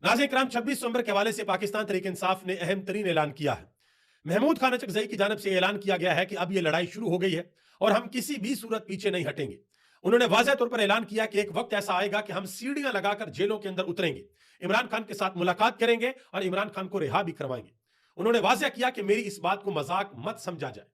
नाज़रीन इकराम, 26 नवंबर के हवाले से पाकिस्तान तहरीक इंसाफ ने अहम तरीन ऐलान किया है। महमूद खान अचकजई की जानब से ऐलान किया गया है कि अब यह लड़ाई शुरू हो गई है और हम किसी भी सूरत पीछे नहीं हटेंगे। उन्होंने वाज़ेह तौर पर ऐलान किया कि एक वक्त ऐसा आएगा कि हम सीढ़ियां लगाकर जेलों के अंदर उतरेंगे, इमरान खान के साथ मुलाकात करेंगे और इमरान खान को रिहा भी करवाएंगे। उन्होंने वाज़ेह किया कि मेरी इस बात को मजाक मत समझा जाए।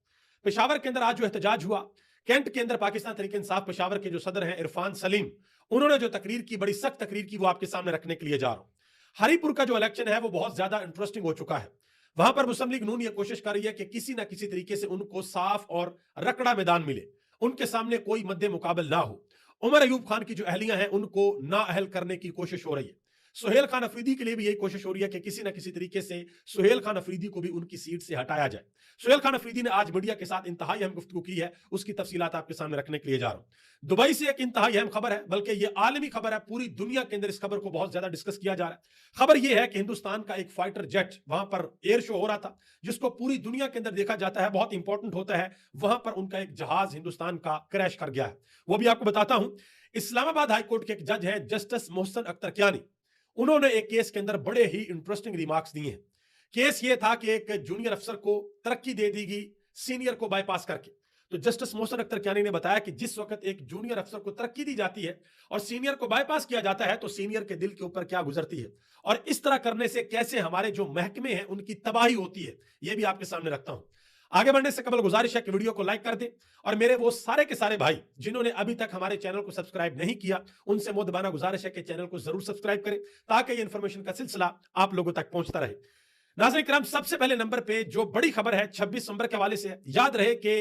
पेशावर के अंदर आज जो एहतजाज हुआ, कैंट के अंदर पाकिस्तान तहरीक इंसाफ पेशावर के जो सदर हैं इरफान सलीम, उन्होंने जो तकरीर की, बड़ी सख्त तकरीर की, वो आपके सामने रखने के लिए जा रहा हूं। हरीपुर का जो इलेक्शन है वो बहुत ज्यादा इंटरेस्टिंग हो चुका है। वहां पर मुस्लिम लीग नून ये कोशिश कर रही है कि किसी ना किसी तरीके से उनको साफ और रकड़ा मैदान मिले, उनके सामने कोई मद्दे मुकाबल ना हो। उमर अयूब खान की जो अहलियां हैं उनको ना अहल करने की कोशिश हो रही है। सुहेल खान अफरीदी के लिए भी यही कोशिश हो रही है कि किसी ना किसी तरीके से सुहेल खान अफरीदी को भी उनकी सीट से हटाया जाए। सुहेल खान अफरीदी ने आज मीडिया के साथ इंतहाई अहम गुफ्तगू की है, उसकी तफसीलात आपके सामने रखने के लिए जा रहा हूं। दुबई से एक इंतहाई अहम खबर है, बल्कि यह आलमी खबर है, पूरी दुनिया के अंदर इस खबर को बहुत ज्यादा डिस्कस किया जा रहा है। खबर यह है कि हिंदुस्तान का एक फाइटर जेट वहां पर एयर शो हो रहा था, जिसको पूरी दुनिया के अंदर देखा जाता है, बहुत इंपॉर्टेंट होता है। वहां पर उनका एक जहाज हिंदुस्तान का क्रैश कर गया है। वो भी आपको बताता हूं। इस्लामाबाद हाईकोर्ट के एक जज है जस्टिस मोहसन अख्तर कियानी, उन्होंने एक केस के अंदर बड़े ही इंटरेस्टिंग रिमार्क्स दिए हैं। केस ये था कि एक जूनियर अफसर को तरक्की दे दी गई सीनियर को बाईपास करके। तो जस्टिस मोहसन अख्तर कियानी ने बताया कि जिस वक्त एक जूनियर अफसर को तरक्की दी जाती है और सीनियर को बाईपास किया जाता है, तो सीनियर के दिल के ऊपर क्या गुजरती है और इस तरह करने से कैसे हमारे जो महकमे हैं उनकी तबाही होती है, यह भी आपके सामने रखता हूं। आगे बढ़ने से कबल गुजारिश है कि वीडियो को लाइक कर दे और मेरे वो सारे के सारे भाई जिन्होंने अभी तक हमारे चैनल को सब्सक्राइब नहीं किया, उनसे मोदबाना गुजारिश है कि चैनल को जरूर सब्सक्राइब करें ताकि ये इंफॉर्मेशन का सिलसिला आप लोगों तक पहुंचता रहे। नाज़रीन किराम, सबसे पहले नंबर पे जो बड़ी खबर है 26 नवंबर के हवाले से। याद रहे कि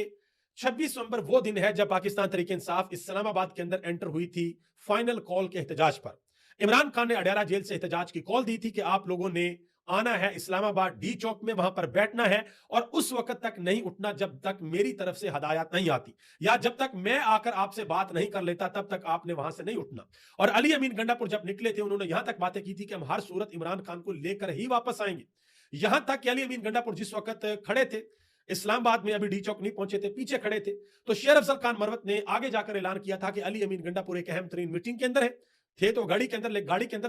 26 नवंबर वो दिन है जब पाकिस्तान तहरीक इंसाफ इस्लामाबाद के अंदर एंटर हुई थी फाइनल कॉल के एहतजाज पर। इमरान खान ने अडयाला जेल से एहतजाज की कॉल दी थी कि आप लोगों ने आना है इस्लामाबाद डी चौक में, वहां पर बैठना है और उस वक्त तक नहीं उठना जब तक मेरी तरफ से हदायत नहीं आती, या जब तक मैं आकर आपसे बात नहीं कर लेता तब तक आपने वहां से नहीं उठना। और अली अमीन गंडापुर जब निकले थे, उन्होंने यहां तक बातें की थी कि हम हर सूरत इमरान खान को लेकर ही वापस आएंगे। यहां तक कि अली अमीन गंडापुर जिस वक्त खड़े थे इस्लामाबाद में, अभी डी चौक नहीं पहुंचे थे, पीछे खड़े थे, तो शेर अफजल खान मरवत ने आगे जाकर ऐलान किया था कि अली अमीन गंडापुर एक अहम तरीन मीटिंग के अंदर है। थे तो गाड़ी के अंदर,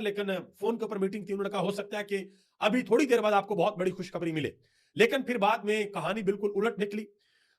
लेकिन फोन के ऊपर मीटिंग थी। उन्होंने कहा हो सकता है कि अभी थोड़ी देर बाद आपको बहुत बड़ी खुशखबरी मिले, लेकिन फिर बाद में कहानी बिल्कुल उलट निकली।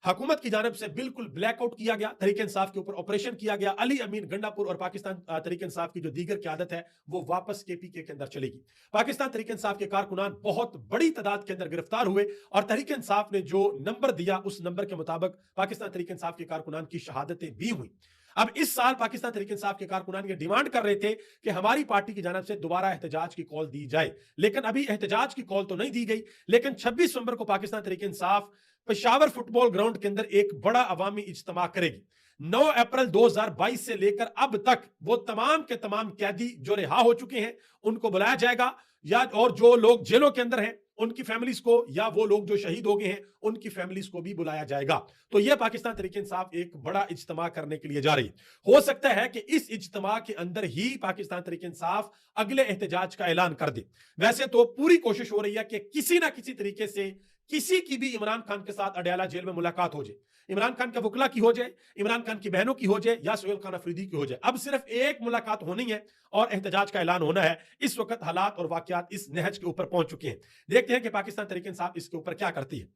हुकूमत की जानब से बिल्कुल ब्लैकआउट किया गया, तहरीक इंसाफ के ऊपर ऑपरेशन किया गया। अली अमीन गंडापुर और पाकिस्तान तहरीक इंसाफ की जो दीगर क़यादत है वो वापस केपीके के अंदर चलेगी। पाकिस्तान तहरीक इंसाफ के कारकुनान बहुत बड़ी तादाद के अंदर गिरफ्तार हुए और तहरीक इंसाफ ने जो नंबर दिया उस नंबर के मुताबिक पाकिस्तान तहरीक इंसाफ के कारकुनान की शहादतें भी हुई। अब इस साल पाकिस्तान तहरीक इंसाफ के कारकुनान ये डिमांड कर रहे थे कि हमारी पार्टी की जानब से दोबारा एहतजाज की कॉल दी जाए, लेकिन अभी एहतजाज की कॉल तो नहीं दी गई। लेकिन 26 नवंबर को पाकिस्तान तहरीक इंसाफ पेशावर फुटबॉल ग्राउंड के अंदर एक बड़ा अवामी इज्तिमा करेगी। 9 अप्रैल 2022 से लेकर अब तक वो तमाम के तमाम कैदी जो रिहा हो चुके हैं उनको बुलाया जाएगा, या और जो लोग जेलों के अंदर हैं उनकी फैमिलीज को, या वो लोग जो शहीद हो गए हैं उनकी फैमिलीज को भी बुलाया जाएगा। तो यह पाकिस्तान तहरीक इंसाफ एक बड़ा इज्तिमा करने के लिए जा रही है। हो सकता है कि इस इज्तिमा के अंदर ही पाकिस्तान तहरीक इंसाफ अगले एहतजाज का ऐलान कर दे। वैसे तो पूरी कोशिश हो रही है कि किसी ना किसी तरीके से किसी की भी इमरान खान के साथ अडयाला जेल में मुलाकात हो जाए, इमरान खान के वकला की हो जाए, इमरान खान की बहनों की हो जाए, या सुहेल खान अफरीदी की हो जाए। अब सिर्फ एक मुलाकात होनी है और एहतजाज का ऐलान होना है। इस वक्त हालात और वाकयात इस नहज के ऊपर पहुंच चुके हैं। देखते हैं कि पाकिस्तान तहरीक इंसाफ इसके ऊपर क्या करती है।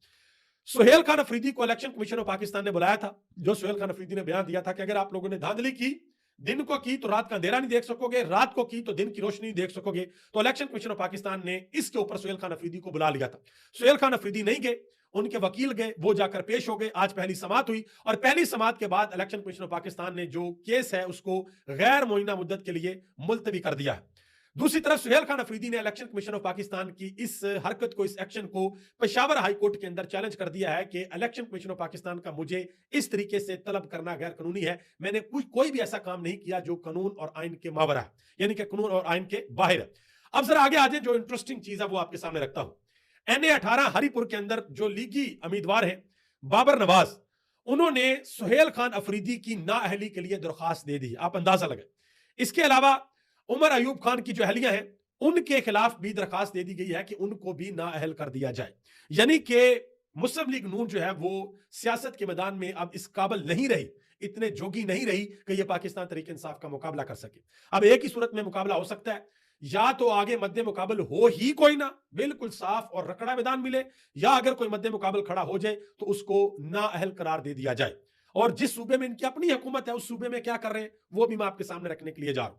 सुहेल खान अफरीदी को इलेक्शन कमीशन ऑफ पाकिस्तान ने बुलाया था। जो सुहेल खान अफरीदी ने बयान दिया था कि अगर आप लोगों ने धांधली की, दिन को की तो रात का अंधेरा नहीं देख सकोगे, रात को की तो दिन की रोशनी नहीं देख सकोगे। तो इलेक्शन कमीशन ऑफ पाकिस्तान ने इसके ऊपर सुहेल खान अफरीदी को बुला लिया था। सुहेल खान अफरीदी नहीं गए, उनके वकील गए, वो जाकर पेश हो गए। आज पहली समाअत हुई और पहली समाअत के बाद इलेक्शन कमीशन ऑफ पाकिस्तान ने जो केस है उसको गैर मुअय्यना मुद्दत के लिए मुलतवी कर दिया है। दूसरी तरफ सुहेल खान अफरीदी ने इलेक्शन कमीशन ऑफ पाकिस्तान की इस हरकत को, इस एक्शन को पेशावर हाई कोर्ट के अंदर चैलेंज कर दिया है कि इलेक्शन कमीशन ऑफ पाकिस्तान का मुझे इस तरीके से तलब करना गैर कानूनी है। मैंने कोई भी ऐसा काम नहीं किया जो कानून और आइन के मावरा है, यानी कि कानून और आइन के बाहर है। अब जरा आगे आ जाए, जो इंटरेस्टिंग चीज है वो आपके सामने रखता हूं। NA-18 हरिपुर के अंदर जो लीगी उम्मीदवार है बाबर नवाज, उन्होंने सुहेल खान अफरीदी की नाअहली के लिए दरखास्त दे दी। आप अंदाजा लगाए। इसके अलावा उमर अयूब खान की जो अहलियां हैं उनके खिलाफ भी दरखास्त दे दी गई है कि उनको भी नाअहल कर दिया जाए। यानी कि मुस्लिम लीग नून जो है वो सियासत के मैदान में अब इस काबिल नहीं रही, इतने जोगी नहीं रही कि ये पाकिस्तान तहरीक इंसाफ का मुकाबला कर सके। अब एक ही सूरत में मुकाबला हो सकता है या तो आगे मध्य मुकाबल हो ही कोई ना, बिल्कुल साफ और रकड़ा मैदान मिले, या अगर कोई मध्य मुकाबल खड़ा हो जाए तो उसको नाअहल करार दे दिया जाए। और जिस सूबे में इनकी अपनी हुकूमत है उस सूबे में क्या कर रहे हैं वो भी मैं आपके सामने रखने के लिए जा रहा हूं।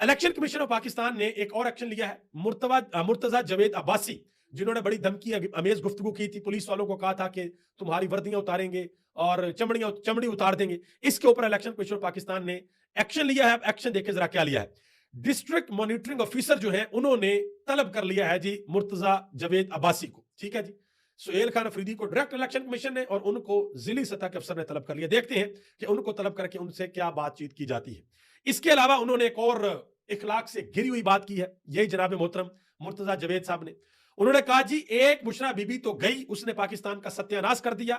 इलेक्शन कमीशन ऑफ पाकिस्तान ने एक और एक्शन लिया है। मुर्तजा जवेद अब्बासी, जिन्होंने बड़ी धमकी अमेज गुफ्तगू की थी, पुलिस वालों को कहा था कि तुम्हारी वर्दियां उतारेंगे और चमड़ी उतार देंगे, इसके ऊपर इलेक्शन कमीशन ऑफ पाकिस्तान ने एक्शन लिया है। एक्शन देखे जरा क्या लिया है। डिस्ट्रिक्ट मॉनिटरिंग ऑफिसर जो है उन्होंने तलब कर लिया है जी मुर्तजा जवेद अब्बासी को, ठीक है जी। सुहेल खान अफरीदी को डायरेक्ट इलेक्शन कमीशन ने और उनको जिली सतह के अफसर ने तलब कर लिया। देखते हैं कि उनको तलब करके उनसे क्या बातचीत की जाती है। इसके अलावा उन्होंने एक और इखलाक से घिरी हुई बात की है, यही जनाब मोहतरम मुर्तजा जवेद साहब ने। उन्होंने कहा जी एक बुशरा बीबी तो गई, उसने पाकिस्तान का सत्यानाश कर दिया,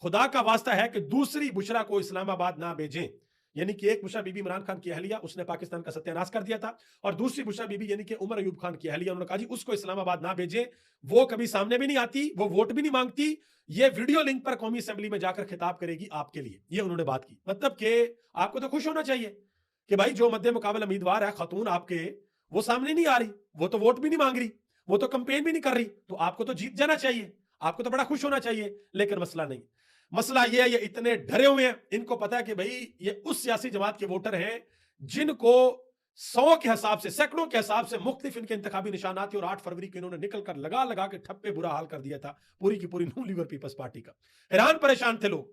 खुदा का वास्ता है कि दूसरी बुशरा को इस्लामाबाद ना भेजें। यानी कि एक बुशरा बीबी इमरान खान की अहलिया, उसने पाकिस्तान का सत्यानाश कर दिया था, और दूसरी बुशरा बीबी यानी कि उमर अयूब खान की अहलिया, उन्होंने कहा जी उसको इस्लामाबाद ना भेजें, वो कभी सामने भी नहीं आती, वो वोट भी नहीं मांगती, ये वीडियो लिंक पर कौमी असेंबली में जाकर खिताब करेगी आपके लिए। ये उन्होंने बात की। मतलब कि आपको तो खुश होना चाहिए कि भाई जो मध्य मुकाबला उम्मीदवार है खातून आपके, वो सामने नहीं आ रही, वो तो वोट भी नहीं मांग रही, वो तो कंपेन भी नहीं कर रही, तो आपको तो जीत जाना चाहिए, आपको तो बड़ा खुश होना चाहिए। लेकिन मसला नहीं, मसला यह है ये इतने डरे हुए हैं, इनको पता है कि भाई ये उस सियासी जमात के वोटर हैं जिनको 100 के हिसाब से, सैकड़ों के हिसाब से मुख्तलिफ इनके इंतखाबी निशानात थे, और 8 फरवरी को इन्होंने निकल कर लगा लगा के ठप्पे बुरा हाल कर दिया था पूरी की पूरी नून लीग और पीपल्स पार्टी का। हैरान परेशान थे लोग।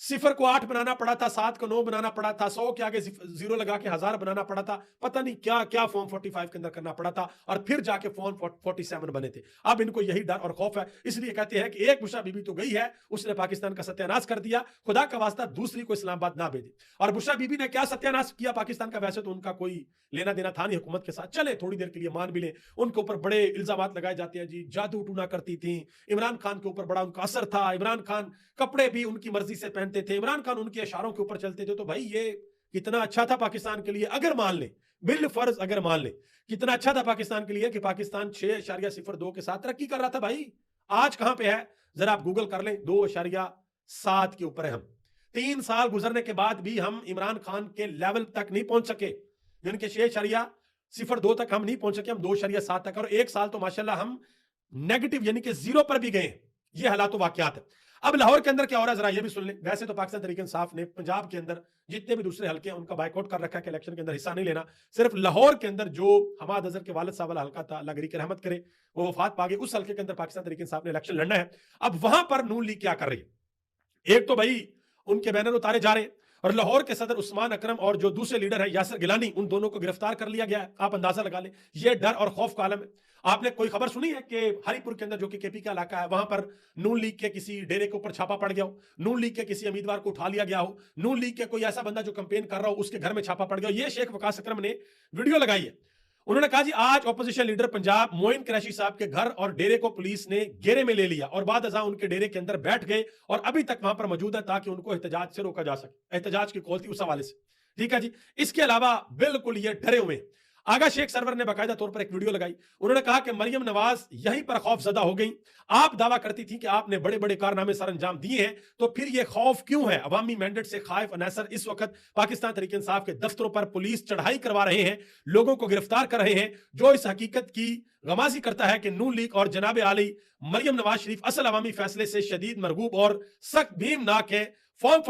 0 को 8 बनाना पड़ा था, 7 को 9 बनाना पड़ा था, 100 के आगे 0 लगा के 1000 बनाना पड़ा था, पता नहीं क्या क्या फॉर्म 45 के अंदर करना पड़ा था, और फिर जाके फॉर्म 47 बने थे। अब इनको यही डर और खौफ है, इसलिए कहते हैं कि एक बुशरा बीबी तो गई है, उसने पाकिस्तान का सत्यानाश कर दिया, खुदा का वास्ता दूसरी को इस्लामाबाद ना भेजे। और बुशरा बीबी ने क्या सत्यानाश किया पाकिस्तान का, वैसे तो उनका कोई लेना देना था नहीं हुकूमत के साथ, चले थोड़ी देर के लिए मान भी ले। उनके ऊपर बड़े इल्जाम लगाए जाते हैं जी, जादू टूना करती थी, इमरान खान के ऊपर बड़ा उनका असर था, इमरान खान कपड़े भी उनकी मर्जी से पहनते थे, इमरान खान उनके इशारों के ऊपर चलते थे। तो भाई ये कितना अच्छा था पाकिस्तान के लिए, अगर मान ले, बिल फर्ज अगर मान ले, कितना अच्छा था पाकिस्तान के लिए कि पाकिस्तान 6.02 के साथ तरक्की कर रहा था। भाई आज कहां पे है, जरा आप गूगल कर लें, 2.7 के ऊपर है हम। 3 साल गुजरने के बाद भी हम इमरान खान के लेवल तक नहीं पहुंच सके, यानी कि 6.02 तक हम नहीं पहुंच सके, हम 2.7 तक, और 1 साल तो माशाल्लाह हम नेगेटिव यानी कि 0 पर भी गए। ये हालात वाकयात है। अब लाहौर के अंदर क्या हो रहा है जरा ये भी सुन लें। वैसे तो पाकिस्तान तहरीक इंसाफ ने पंजाब के अंदर जितने भी दूसरे हल्के हैं उनका बाइकआउट कर रखा है कि इलेक्शन के अंदर हिस्सा नहीं लेना। सिर्फ लाहौर के अंदर जो हमाद अजहर के वालिद साहब वाला हल्का था, अल्लाह गरी की रहमत करे, वो वफात पा गए, उस हल्के के अंदर पाकिस्तान तहरीक इंसाफ ने इलेक्शन लड़ना है। अब वहां पर नून लीग क्या कर रही है, एक तो भाई उनके बैनर उतारे जा रहे हैं, और लाहौर के सदर उस्मान अकरम और जो दूसरे लीडर है यासिर गिलानी, उन दोनों को गिरफ्तार कर लिया गया है। आप अंदाजा लगा लें, ये डर और खौफ का आलम है। आपने कोई खबर सुनी है कि हरिपुर के अंदर जो कि केपी का इलाका है, वहां पर नून लीग के किसी डेरे के ऊपर छापा पड़ गया हो, नून लीग के किसी उम्मीदवार को उठा लिया गया हो, नून लीग के कोई ऐसा बंदा जो कैंपेन कर रहा हो उसके घर में छापा पड़ गया हो? ये शेख वकास अकरम ने वीडियो लगाई है। उन्होंने कहा जी आज ऑपोजिशन लीडर पंजाब मोइन कुरैशी साहब के घर और डेरे को पुलिस ने घेरे में ले लिया, और बाद अज़ां उनके डेरे के अंदर बैठ गए, और अभी तक वहां पर मौजूद है ताकि उनको एहतजाज से रोका जा सके। एहतजाज की कॉल थी उस हवाले से, ठीक है जी। इसके अलावा बिल्कुल ये डरे हुए। आगा शेख सरवर ने बाकायदा तौर पर एक वीडियो लगाई। उन्होंने कहा कि मरियम नवाज यहीं पर खौफजदा हो गई। आप दावा करती थी कि आपने बड़े बड़े कारनामे सर अंजाम दिए हैं, तो फिर ये खौफ क्यों है? अवामी मैंडेट से खाइफ अनैसर इस वक्त पाकिस्तान तहरीक इंसाफ के दफ्तरों पर पुलिस चढ़ाई करवा रहे हैं, लोगों को गिरफ्तार कर रहे हैं, जो इस हकीकत की गमाजी करता है कि नून लीग और जनाब आली मरियम नवाज शरीफ असल अवामी फैसले से शदीद मरगूब और सख्त भीमनाक है। फॉर्म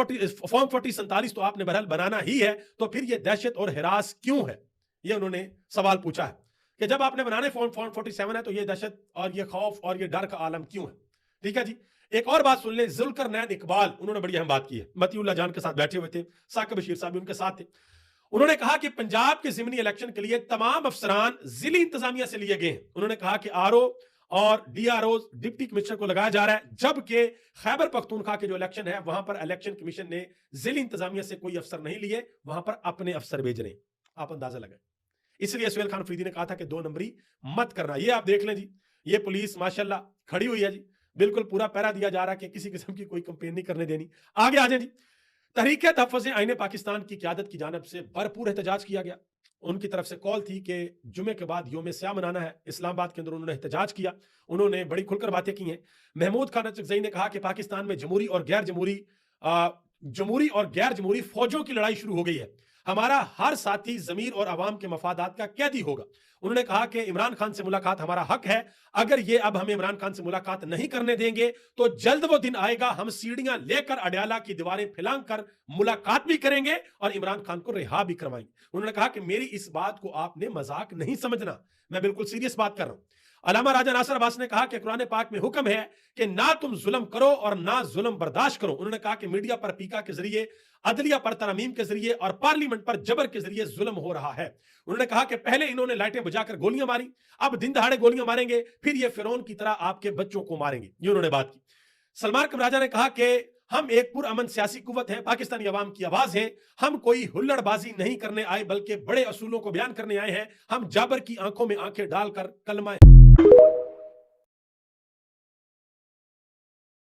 47 तो आपने बहरहाल बनाना ही है, तो फिर यह दहशत और हिरास क्यों है? ये उन्होंने सवाल पूछा है कि जब आपने बनाने फॉर्म 47 है तो ये दहशत और ये खौफ और ये डर का आलम क्यों है? ठीक है जी। एक और बात सुन ले, जुल्करनैन इकबाल, उन्होंने बड़ी अहम बात की है। मतीउल्लाह जान के साथ बैठे हुए थे, साकिब बशीर साहब भी उनके साथ थे। उन्होंने कहा कि पंजाब के ज़िमनी इलेक्शन के लिए तमाम अफसरान जिली इंतजामिया से लिए गए हैं। उन्होंने कहा कि आरओ और डीआरओ डिप्टी कमिश्नर को लगाया जा रहा है, जबकि खैबर पख्तूनख्वा के जो इलेक्शन है वहां पर इलेक्शन कमीशन ने जिली इंतजामिया से कोई अफसर नहीं लिए, वहां पर अपने अफसर भेज रहे हैं। आप अंदाजा लगाएं। इसलिए सुहेल खान अफरीदी ने कहा था कि 2 नंबरी मत करना। ये आप देख लें जी, ये पुलिस माशाल्लाह खड़ी हुई है जी, बिल्कुल पूरा पैरा दिया जा रहा है कि किसी किस्म की कोई कंपेन नहीं करने देनी। आगे आ जाए जी। तहरीक तहफ़्फ़ुज़ आईन पाकिस्तान की क़यादत की जानिब से भरपूर एहतजाज किया गया। उनकी तरफ से कॉल थी कि जुमे के बाद यौम स्याह मनाना है। इस्लामाबाद के अंदर उन्होंने एहतजाज किया, उन्होंने बड़ी खुलकर बातें की हैं। महमूद खान अचकज़ई ने कहा कि पाकिस्तान में जमहूरी और गैर जमहूरी फौजों की लड़ाई शुरू हो गई है। हमारा हर साथी ज़मीर और अवाम के मफादात का कैदी होगा। उन्होंने कहा कि इमरान खान से मुलाकात हमारा हक है। अगर ये अब हमें इमरान खान से मुलाकात नहीं करने देंगे तो जल्द वो दिन आएगा, हम सीढ़ियां लेकर अडयाला की दीवारें फैलाकर मुलाकात भी करेंगे और इमरान खान को रिहा भी करवाएंगे। उन्होंने कहा कि मेरी इस बात को आपने मजाक नहीं समझना, मैं बिल्कुल सीरियस बात कर रहा हूं। अलामा राजा नासिर अब्बास ने कहा कि कुरान पाक में हुक्म है कि ना तुम जुल्म करो और ना जुल्म बर्दाश्त करो। उन्होंने कहा कि मीडिया पर पीका के जरिए, अदलिया पर तरमीम के जरिए और पार्लियामेंट पर जबर के जरिए जुल्म हो रहा है। उन्होंने कहा कि पहले इन्होंने लाइटें बुझाकर गोलियां मारी, अब दिन दहाड़े गोलियां मारेंगे, फिर ये फिरौन की तरह आपके बच्चों को मारेंगे। ये उन्होंने बात की। सलमान कमराजा ने कहा कि हम एक पुरअमन सियासी कुव्वत है, पाकिस्तानी अवाम की आवाज है। हम कोई हुल्लड़बाजी नहीं करने आए बल्कि बड़े असूलों को बयान करने आए हैं। हम जाबर की आंखों में आंखें डालकर कलमा